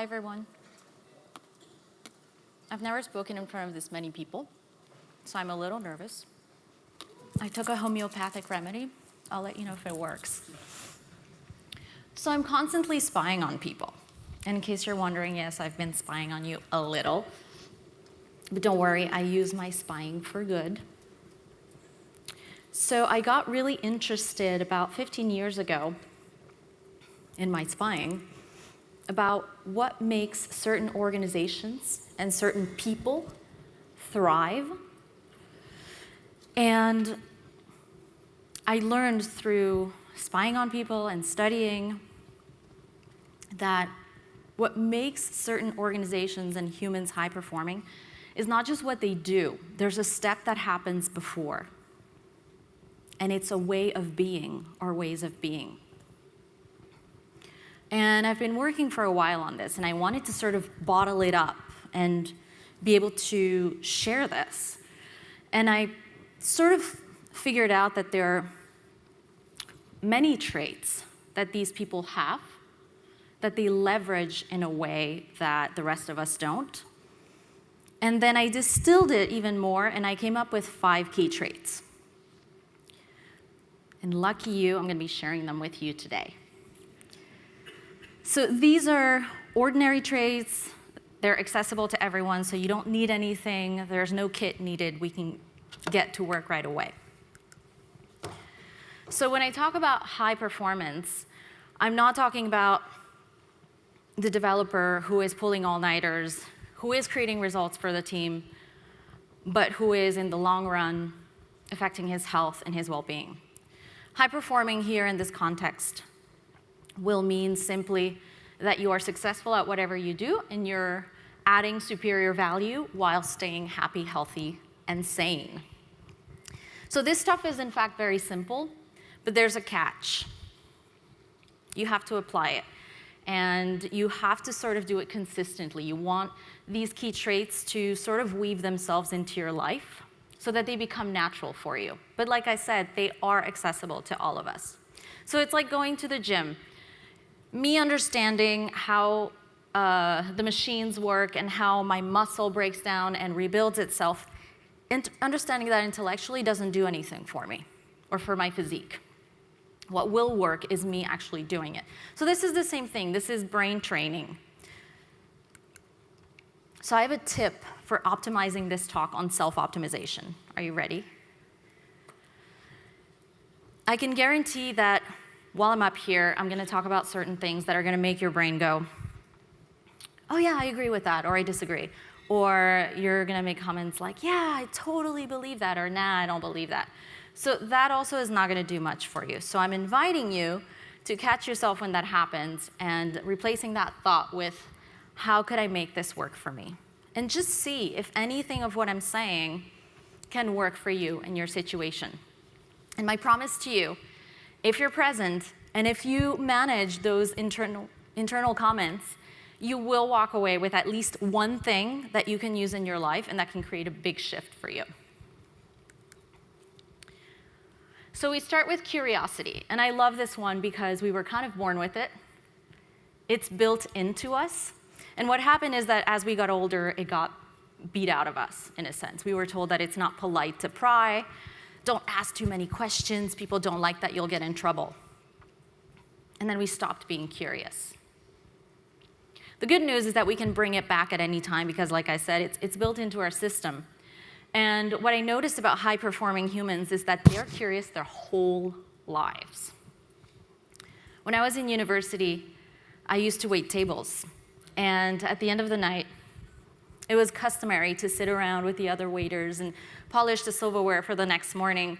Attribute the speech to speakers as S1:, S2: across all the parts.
S1: everyone. I've never spoken in front of this many people, so I'm a little nervous. I took a homeopathic remedy. I'll let you know if it works. So I'm constantly spying on people. And in case you're wondering, yes, I've been spying on you a little. But don't worry, I use my spying for good. So I got really interested about 15 years ago in my spying about what makes certain organizations and certain people thrive. And I learned through spying on people and studying that what makes certain organizations and humans high performing is not just what they do. There's a step that happens before. And it's a way of being or ways of being. And I've been working for a while on this, and I wanted to sort of bottle it up and be able to share this. And I sort of figured out that there are many traits that these people have that they leverage in a way that the rest of us don't. And then I distilled it even more, and I came up with 5 key traits. And lucky you, I'm going to be sharing them with you today. So these are ordinary traits. They're accessible to everyone, so you don't need anything. There's no kit needed. We can get to work right away. So when I talk about high performance, I'm not talking about the developer who is pulling all-nighters, who is creating results for the team, but who is, in the long run, affecting his health and his well-being. High performing here in this context will mean simply that you are successful at whatever you do and you're adding superior value while staying happy, healthy, and sane. So this stuff is in fact very simple, but there's a catch. You have to apply it, and you have to sort of do it consistently. You want these key traits to sort of weave themselves into your life so that they become natural for you. But like I said, they are accessible to all of us. So it's like going to the gym. Me understanding how the machines work and how my muscle breaks down and rebuilds itself, and understanding that intellectually doesn't do anything for me or for my physique. What will work is me actually doing it. So this is the same thing. This is brain training. So I have a tip for optimizing this talk on self-optimization. Are you ready? I can guarantee that while I'm up here, I'm going to talk about certain things that are going to make your brain go, oh yeah, I agree with that, or I disagree. Or you're going to make comments like, yeah, I totally believe that, or nah, I don't believe that. So that also is not going to do much for you. So I'm inviting you to catch yourself when that happens and replacing that thought with, how could I make this work for me? And just see if anything of what I'm saying can work for you in your situation. And my promise to you, if you're present and if you manage those internal comments, you will walk away with at least one thing that you can use in your life and that can create a big shift for you. So we start with curiosity. And I love this one because we were kind of born with it. It's built into us. And what happened is that as we got older, it got beat out of us, in a sense. We were told that it's not polite to pry. Don't ask too many questions. People don't like that, you'll get in trouble. And then we stopped being curious. The good news is that we can bring it back at any time because, like I said, it's built into our system. And what I noticed about high-performing humans is that they're curious their whole lives. When I was in university, I used to wait tables. And at the end of the night, it was customary to sit around with the other waiters and polish the silverware for the next morning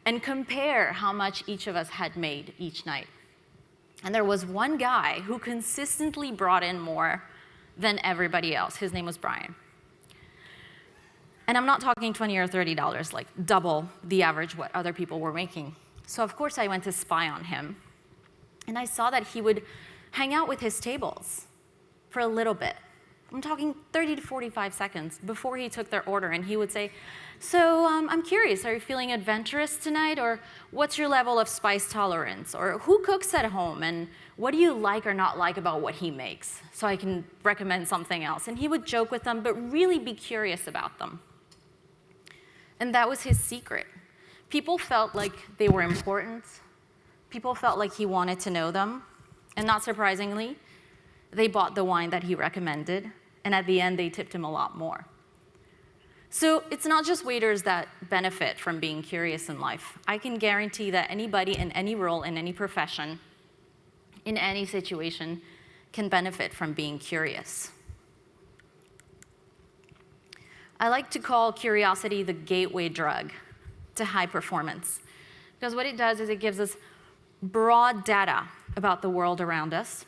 S1: and compare how much each of us had made each night. And there was one guy who consistently brought in more than everybody else. His name was Brian. And I'm not talking $20 or $30, like double the average what other people were making. So of course I went to spy on him. And I saw that he would hang out with his tables for a little bit, I'm talking 30 to 45 seconds before he took their order, and he would say, so I'm curious, are you feeling adventurous tonight, or what's your level of spice tolerance, or who cooks at home, and what do you like or not like about what he makes, so I can recommend something else. And he would joke with them, but really be curious about them. And that was his secret. People felt like they were important. People felt like he wanted to know them. And not surprisingly, they bought the wine that he recommended, and at the end, they tipped him a lot more. So it's not just waiters that benefit from being curious in life. I can guarantee that anybody in any role, in any profession, in any situation, can benefit from being curious. I like to call curiosity the gateway drug to high performance, because what it does is it gives us broad data about the world around us,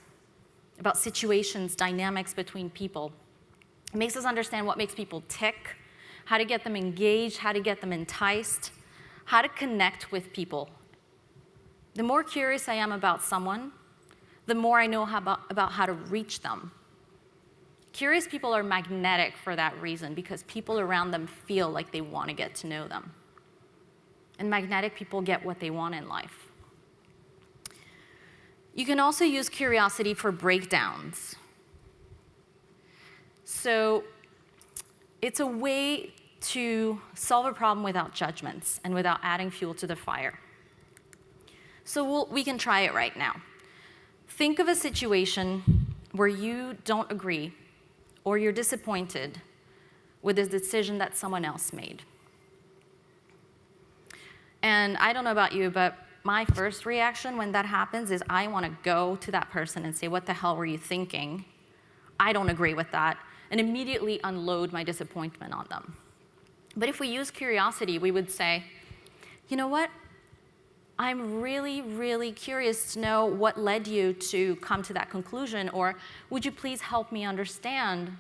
S1: about situations, dynamics between people. It makes us understand what makes people tick, how to get them engaged, how to get them enticed, how to connect with people. The more curious I am about someone, the more I know about how to reach them. Curious people are magnetic for that reason, because people around them feel like they want to get to know them. And magnetic people get what they want in life. You can also use curiosity for breakdowns. So it's a way to solve a problem without judgments and without adding fuel to the fire. So we can try it right now. Think of a situation where you don't agree or you're disappointed with a decision that someone else made. And I don't know about you, but my first reaction when that happens is I want to go to that person and say, what the hell were you thinking? I don't agree with that, and immediately unload my disappointment on them. But if we use curiosity, we would say, you know what? I'm really, really curious to know what led you to come to that conclusion, or would you please help me understand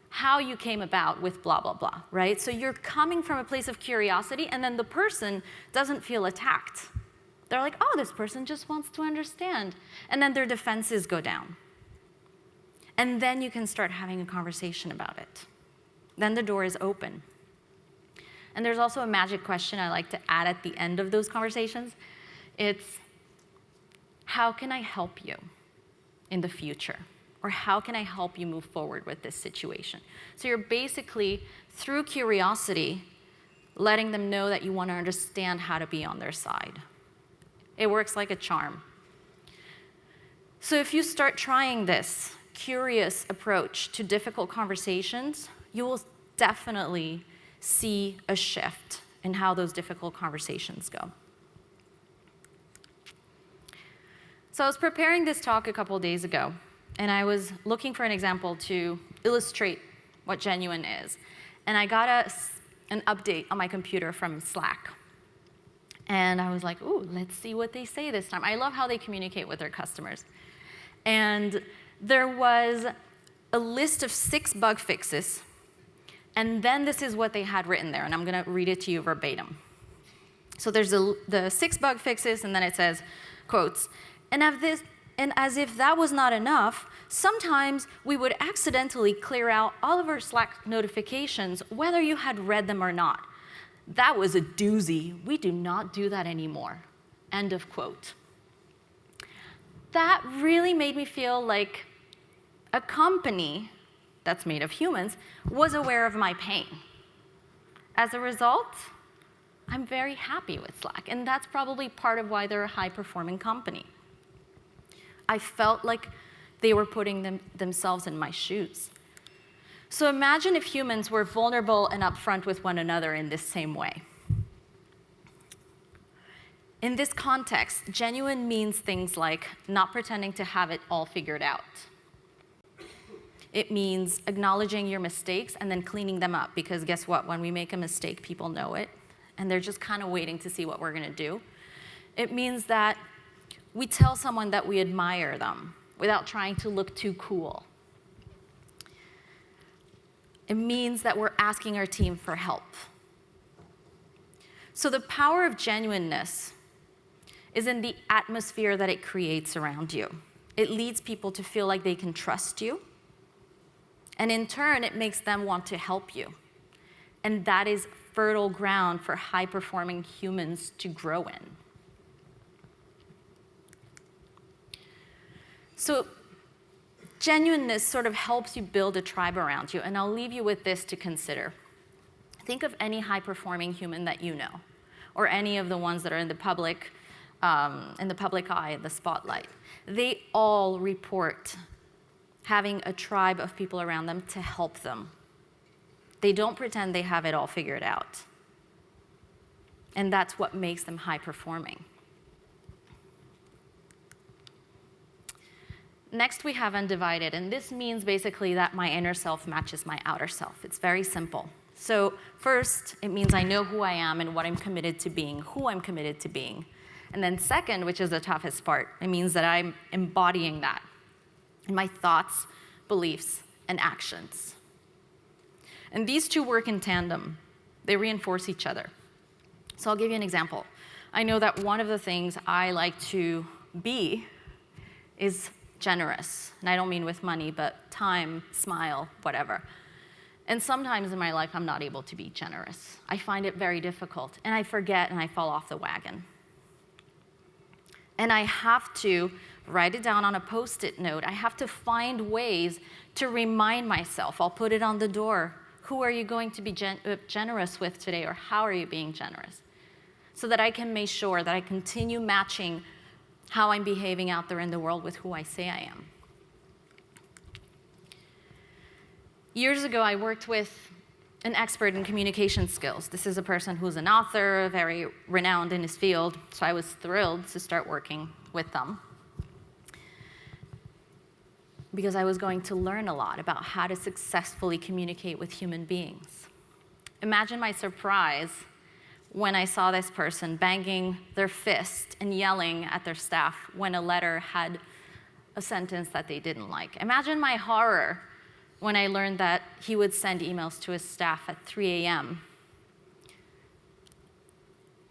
S1: how you came about with blah, blah, blah, right? So you're coming from a place of curiosity, and then the person doesn't feel attacked. They're like, oh, this person just wants to understand. And then their defenses go down. And then you can start having a conversation about it. Then the door is open. And there's also a magic question I like to add at the end of those conversations. It's, how can I help you in the future? Or how can I help you move forward with this situation? So you're basically, through curiosity, letting them know that you want to understand how to be on their side. It works like a charm. So if you start trying this curious approach to difficult conversations, you will definitely see a shift in how those difficult conversations go. So I was preparing this talk a couple days ago, and I was looking for an example to illustrate what genuine is. And I got an update on my computer from Slack. And I was like, ooh, let's see what they say this time. I love how they communicate with their customers. And there was a list of 6 bug fixes. And then this is what they had written there. And I'm going to read it to you verbatim. So there's the 6 bug fixes, and then it says, quotes, and as if that was not enough, sometimes we would accidentally clear out all of our Slack notifications, whether you had read them or not. That was a doozy. We do not do that anymore. End of quote. That really made me feel like a company that's made of humans was aware of my pain. As a result, I'm very happy with Slack, and that's probably part of why they're a high-performing company. I felt like they were putting themselves in my shoes. So imagine if humans were vulnerable and upfront with one another in this same way. In this context, genuine means things like not pretending to have it all figured out. It means acknowledging your mistakes and then cleaning them up, because guess what? When we make a mistake, people know it, and they're just kind of waiting to see what we're going to do. It means that we tell someone that we admire them without trying to look too cool. It means that we're asking our team for help. So the power of genuineness is in the atmosphere that it creates around you. It leads people to feel like they can trust you. And in turn, it makes them want to help you. And that is fertile ground for high-performing humans to grow in. So genuineness sort of helps you build a tribe around you. And I'll leave you with this to consider. Think of any high-performing human that you know, or any of the ones that are in the public eye, the spotlight. They all report having a tribe of people around them to help them. They don't pretend they have it all figured out. And that's what makes them high-performing. Next, we have undivided, and this means basically that my inner self matches my outer self. It's very simple. So first, it means I know who I am and what I'm committed to being, who I'm committed to being. And then second, which is the toughest part, it means that I'm embodying that in my thoughts, beliefs, and actions. And these two work in tandem. They reinforce each other. So I'll give you an example. I know that one of the things I like to be is generous. And I don't mean with money, but time, smile, whatever. And sometimes in my life, I'm not able to be generous. I find it very difficult. And I forget and I fall off the wagon. And I have to write it down on a Post-it note. I have to find ways to remind myself. I'll put it on the door. Who are you going to be generous with today, or how are you being generous? So that I can make sure that I continue matching how I'm behaving out there in the world with who I say I am. Years ago, I worked with an expert in communication skills. This is a person who's an author, very renowned in his field, so I was thrilled to start working with them because I was going to learn a lot about how to successfully communicate with human beings. Imagine my surprise when I saw this person banging their fist and yelling at their staff when a letter had a sentence that they didn't like. Imagine my horror when I learned that he would send emails to his staff at 3 a.m.,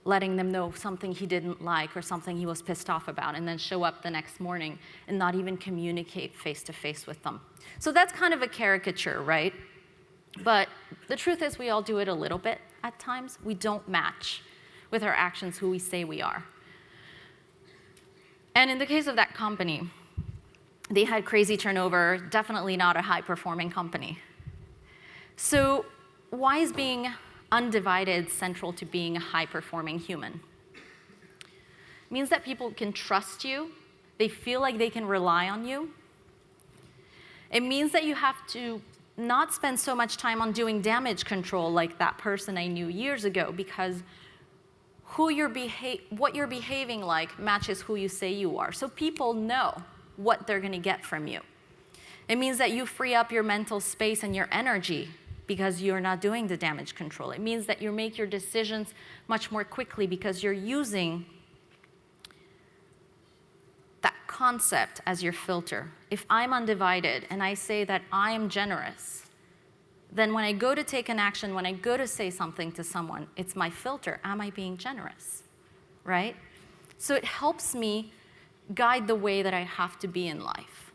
S1: letting them know something he didn't like or something he was pissed off about, and then show up the next morning and not even communicate face-to-face with them. So that's kind of a caricature, right? But the truth is we all do it a little bit at times. We don't match with our actions who we say we are. And in the case of that company, they had crazy turnover, definitely not a high-performing company. So why is being undivided central to being a high-performing human? It means that people can trust you. They feel like they can rely on you. It means that you have to not spend so much time on doing damage control like that person I knew years ago, because what you're behaving like matches who you say you are. So people know what they're going to get from you. It means that you free up your mental space and your energy because you're not doing the damage control. It means that you make your decisions much more quickly because you're using that concept as your filter. If I'm undivided and I say that I am generous, then when I go to take an action, when I go to say something to someone, it's my filter. Am I being generous, right? So it helps me guide the way that I have to be in life.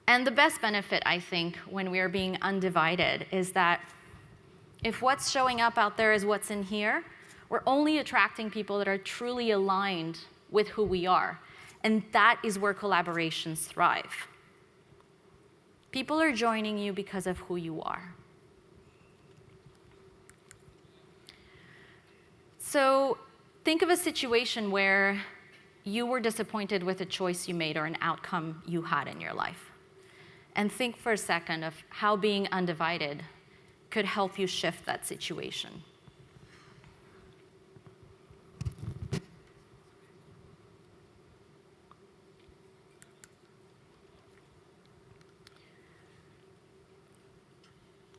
S1: And the best benefit, I think, when we are being undivided is that if what's showing up out there is what's in here, we're only attracting people that are truly aligned with who we are. And that is where collaborations thrive. People are joining you because of who you are. So think of a situation where you were disappointed with a choice you made or an outcome you had in your life. And think for a second of how being undivided could help you shift that situation.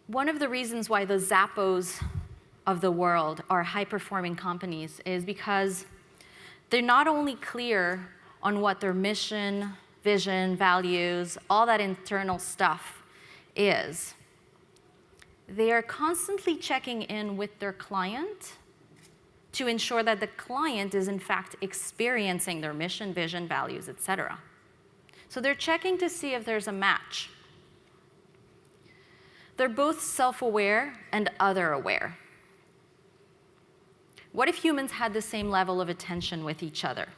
S1: One of the reasons why the Zappos of the world are high-performing companies is because they're not only clear on what their mission, vision, values, all that internal stuff is, they are constantly checking in with their client to ensure that the client is in fact experiencing their mission, vision, values, etc. So they're checking to see if there's a match. they're both self-aware and other-aware. What if humans had the same level of attention with each other?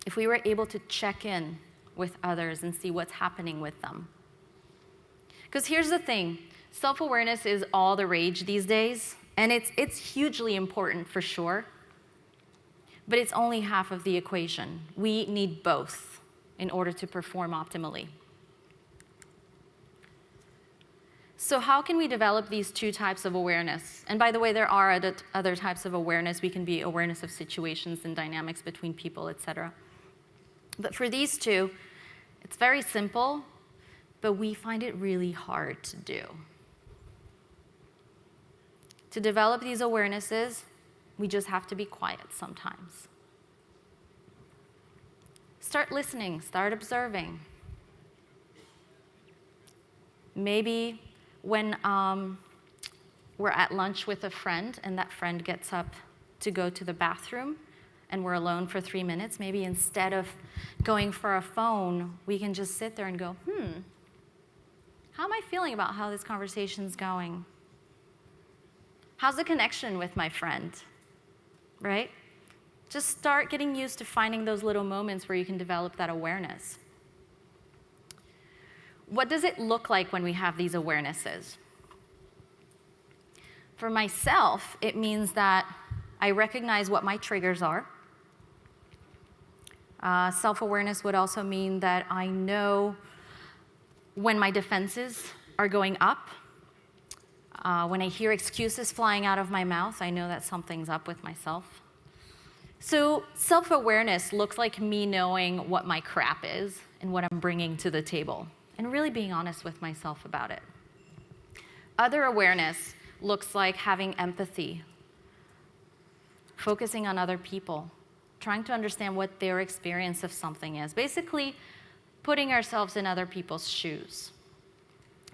S1: If we were able to check in with others and see what's happening with them. Because here's the thing, self-awareness is all the rage these days, and it's hugely important for sure, but it's only half of the equation. We need both in order to perform optimally. So how can we develop these two types of awareness? And by the way, there are other types of awareness. We can be awareness of situations and dynamics between people, etc. But for these two, it's very simple, but we find it really hard to do. To develop these awarenesses, we just have to be quiet sometimes. Start listening, start observing. Maybe when we're at lunch with a friend and that friend gets up to go to the bathroom and we're alone for 3 minutes, maybe instead of going for a phone, we can just sit there and go, how am I feeling about how this conversation's going? How's the connection with my friend, right? Just start getting used to finding those little moments where you can develop that awareness. What does it look like when we have these awarenesses? For myself, it means that I recognize what my triggers are. Self-awareness would also mean that I know when my defenses are going up. When I hear excuses flying out of my mouth, I know that something's up with myself. So self-awareness looks like me knowing what my crap is and what I'm bringing to the table, and really being honest with myself about it. Other awareness looks like having empathy, focusing on other people, trying to understand what their experience of something is. Basically, putting ourselves in other people's shoes.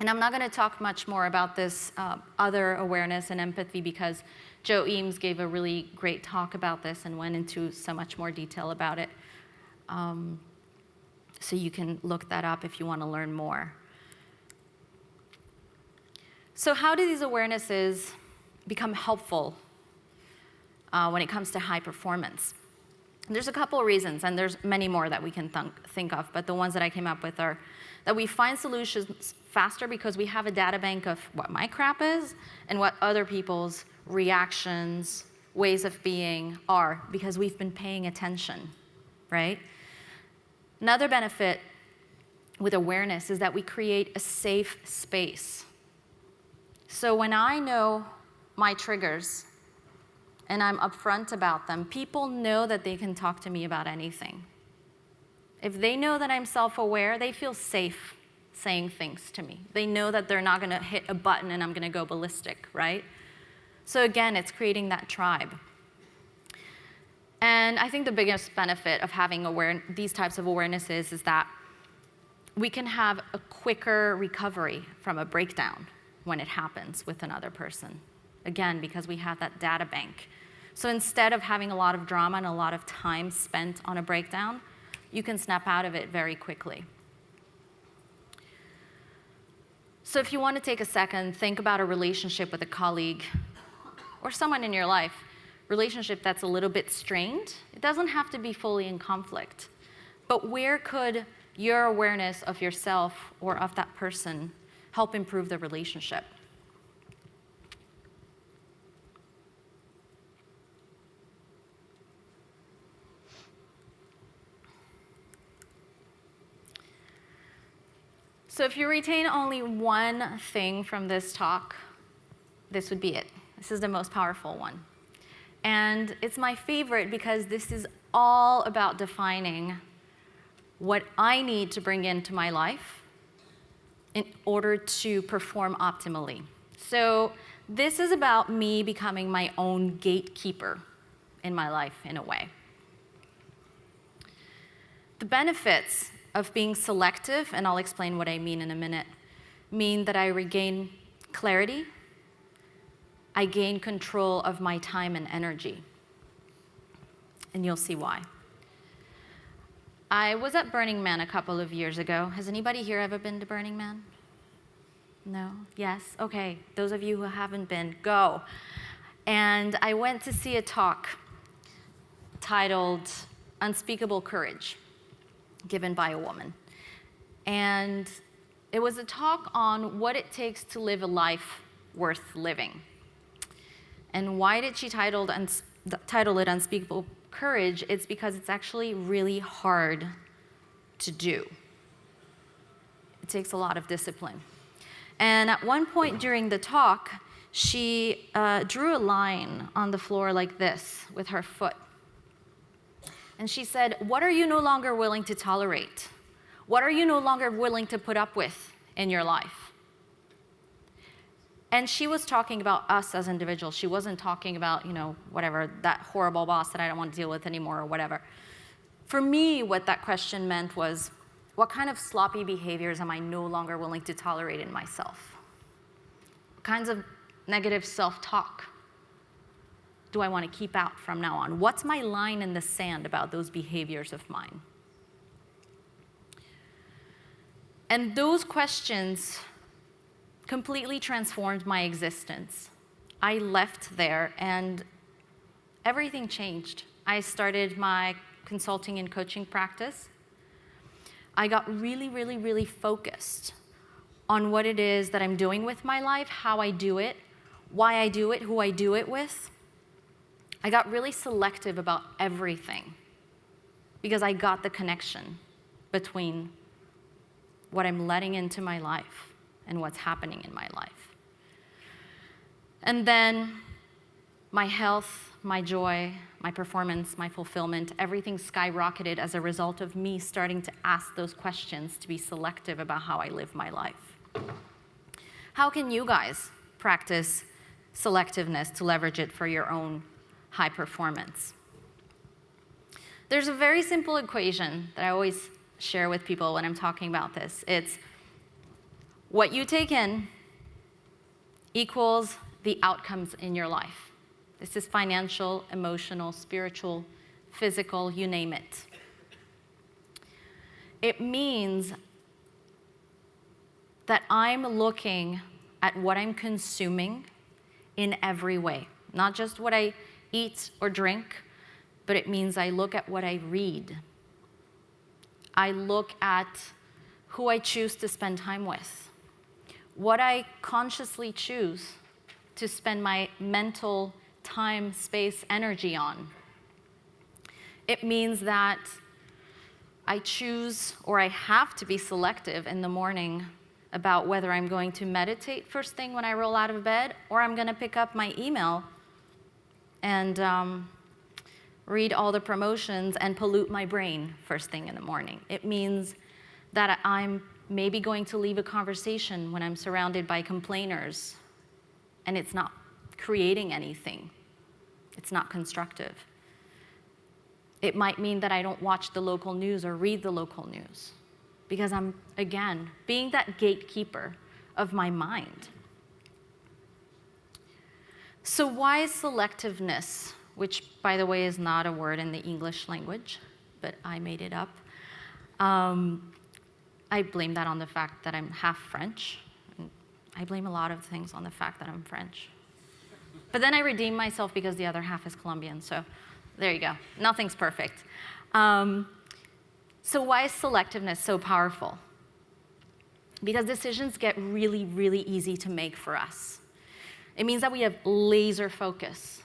S1: And I'm not going to talk much more about this other awareness and empathy because Joe Eames gave a really great talk about this and went into so much more detail about it. So you can look that up if you want to learn more. So how do these awarenesses become helpful when it comes to high performance? There's a couple of reasons, and there's many more that we can think of, but the ones that I came up with are that we find solutions faster because we have a data bank of what my crap is and what other people's reactions, ways of being are because we've been paying attention, right? Another benefit with awareness is that we create a safe space. So when I know my triggers and I'm upfront about them, people know that they can talk to me about anything. If they know that I'm self-aware, they feel safe saying things to me. They know that they're not going to hit a button and I'm going to go ballistic, right? So again, it's creating that tribe. And I think the biggest benefit of having these types of awarenesses is that we can have a quicker recovery from a breakdown when it happens with another person. Again, because we have that data bank. So instead of having a lot of drama and a lot of time spent on a breakdown, you can snap out of it very quickly. So if you want to take a second, think about a relationship with a colleague or someone in your life, relationship that's a little bit strained. It doesn't have to be fully in conflict, but where could your awareness of yourself or of that person help improve the relationship? So if you retain only one thing from this talk, this would be it. This is the most powerful one. And it's my favorite because this is all about defining what I need to bring into my life in order to perform optimally. So this is about me becoming my own gatekeeper in my life, in a way. The benefits of being selective, and I'll explain what I mean in a minute, mean that I regain clarity, I gain control of my time and energy. And you'll see why. I was at Burning Man a couple of years ago. Has anybody here ever been to Burning Man? No? Yes? Okay. Those of you who haven't been, go. And I went to see a talk titled Unspeakable Courage, given by a woman. And it was a talk on what it takes to live a life worth living. And why did she title it Unspeakable Courage? It's because it's actually really hard to do. It takes a lot of discipline. And at one point during the talk, she drew a line on the floor like this with her foot. And she said, what are you no longer willing to tolerate? What are you no longer willing to put up with in your life? And she was talking about us as individuals. She wasn't talking about, whatever, that horrible boss that I don't want to deal with anymore or whatever. For me, what that question meant was, what kind of sloppy behaviors am I no longer willing to tolerate in myself? What kinds of negative self-talk do I want to keep out from now on? What's my line in the sand about those behaviors of mine? And those questions completely transformed my existence. I left there and everything changed. I started my consulting and coaching practice. I got really, really, really focused on what it is that I'm doing with my life, how I do it, why I do it, who I do it with. I got really selective about everything because I got the connection between what I'm letting into my life and what's happening in my life. And then my health, my joy, my performance, my fulfillment, everything skyrocketed as a result of me starting to ask those questions, to be selective about how I live my life. How can you guys practice selectiveness to leverage it for your own high performance? There's a very simple equation that I always share with people when I'm talking about this. It's what you take in equals the outcomes in your life. This is financial, emotional, spiritual, physical, you name it. It means that I'm looking at what I'm consuming in every way, not just what I eat or drink, but it means I look at what I read. I look at who I choose to spend time with, what I consciously choose to spend my mental time, space, energy on. It means that I choose, or I have to be selective in the morning about whether I'm going to meditate first thing when I roll out of bed, or I'm going to pick up my email and read all the promotions and pollute my brain first thing in the morning. It means that I'm maybe going to leave a conversation when I'm surrounded by complainers and it's not creating anything. It's not constructive. It might mean that I don't watch the local news or read the local news because I'm, again, being that gatekeeper of my mind. So why selectiveness, which, by the way, is not a word in the English language, but I made it up. I blame that on the fact that I'm half French. I blame a lot of things on the fact that I'm French. But then I redeem myself because the other half is Colombian, so there you go. Nothing's perfect. So why is selectiveness so powerful? Because decisions get really, really easy to make for us. It means that we have laser focus.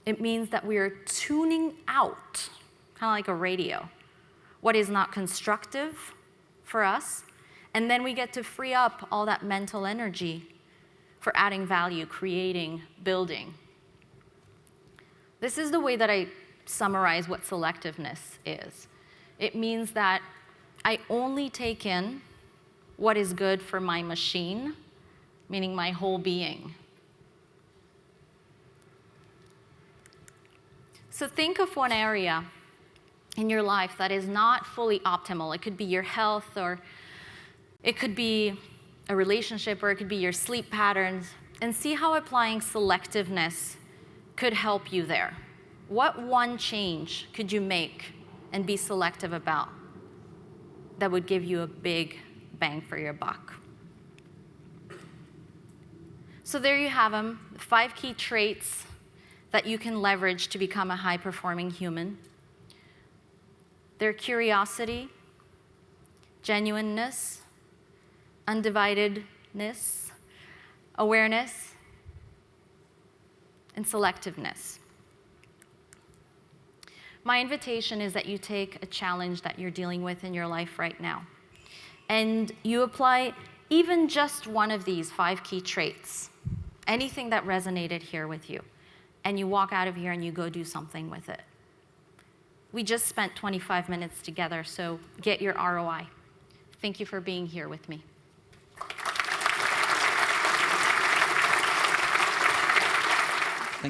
S1: It means that we are tuning out, kind of like a radio, what is not constructive for us, and then we get to free up all that mental energy for adding value, creating, building. This is the way that I summarize what selectiveness is. It means that I only take in what is good for my machine, meaning my whole being. So think of one area in your life that is not fully optimal. It could be your health, or it could be a relationship, or it could be your sleep patterns, and see how applying selectiveness could help you there. What one change could you make and be selective about that would give you a big bang for your buck? So there you have them, 5 key traits that you can leverage to become a high-performing human. They're curiosity, genuineness, undividedness, awareness, and selectiveness. My invitation is that you take a challenge that you're dealing with in your life right now, and you apply even just one of these 5 key traits, anything that resonated here with you, and you walk out of here and you go do something with it. We just spent 25 minutes together, so get your ROI. Thank you for being here with me.